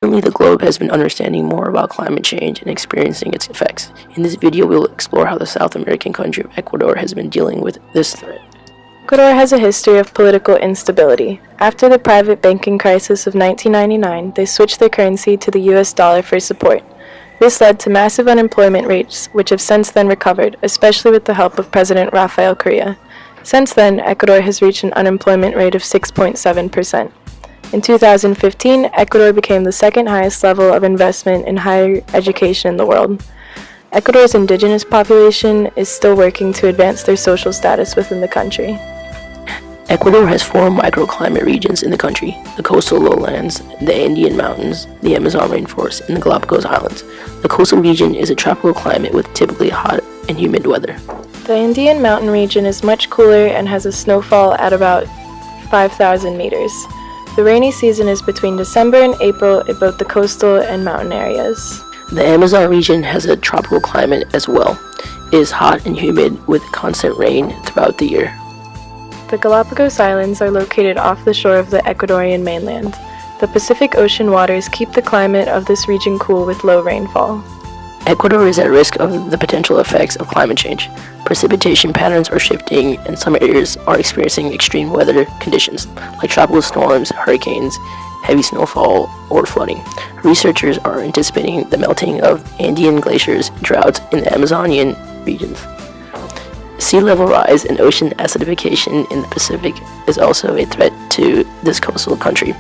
Recently, the globe has been understanding more about climate change and experiencing its effects. In this video, we'll explore how the South American country of Ecuador has been dealing with this threat. Ecuador has a history of political instability. After the private banking crisis of 1999, they switched their currency to the US dollar for support. This led to massive unemployment rates, which have since then recovered, especially with the help of President Rafael Correa. Since then, Ecuador has reached an unemployment rate of 6.7%. In 2015, Ecuador became the second highest level of investment in higher education in the world. Ecuador's indigenous population is still working to advance their social status within the country. Ecuador has 4 microclimate regions in the country: the coastal lowlands, the Andean mountains, the Amazon rainforest, and the Galapagos Islands. The coastal region is a tropical climate with typically hot and humid weather. The Andean mountain region is much cooler and has a snowfall at about 5,000 meters. The rainy season is between December and April in both the coastal and mountain areas. The Amazon region has a tropical climate as well. It is hot and humid with constant rain throughout the year. The Galapagos Islands are located off the shore of the Ecuadorian mainland. The Pacific Ocean waters keep the climate of this region cool with low rainfall. Ecuador is at risk of the potential effects of climate change. Precipitation patterns are shifting, and some areas are experiencing extreme weather conditions, like tropical storms, hurricanes, heavy snowfall, or flooding. Researchers are anticipating the melting of Andean glaciers, droughts in the Amazonian regions. Sea level rise and ocean acidification in the Pacific is also a threat to this coastal country.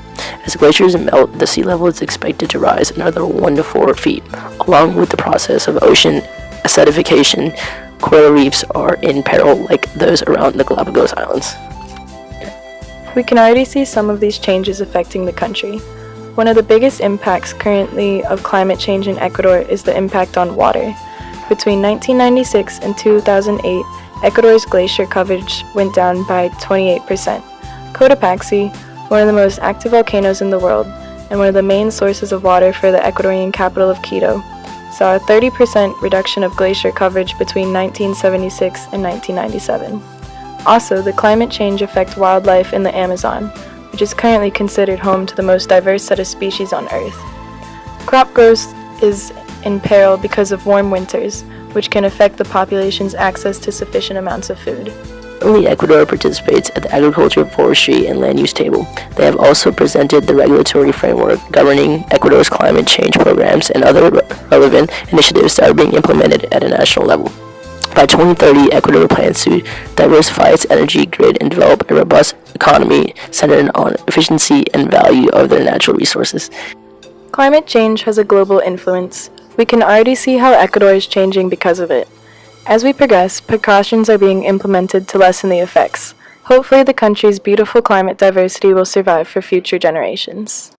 As glaciers melt, the sea level is expected to rise another 1 to 4 feet. Along with the process of ocean acidification, coral reefs are in peril, like those around the Galapagos Islands. We can already see some of these changes affecting the country. One of the biggest impacts currently of climate change in Ecuador is the impact on water. Between 1996 and 2008, Ecuador's glacier coverage went down by 28%. Cotopaxi, one of the most active volcanoes in the world and one of the main sources of water for the Ecuadorian capital of Quito, saw a 30% reduction of glacier coverage between 1976 and 1997. Also, the climate change affects wildlife in the Amazon, which is currently considered home to the most diverse set of species on Earth. Crop growth is in peril because of warm winters, which can affect the population's access to sufficient amounts of food. Currently, Ecuador participates at the Agriculture, Forestry, and Land Use Table. They have also presented the regulatory framework governing Ecuador's climate change programs and other relevant initiatives that are being implemented at a national level. By 2030, Ecuador plans to diversify its energy grid and develop a robust economy centered on efficiency and value of their natural resources. Climate change has a global influence. We can already see how Ecuador is changing because of it. As we progress, precautions are being implemented to lessen the effects. Hopefully, the country's beautiful climate diversity will survive for future generations.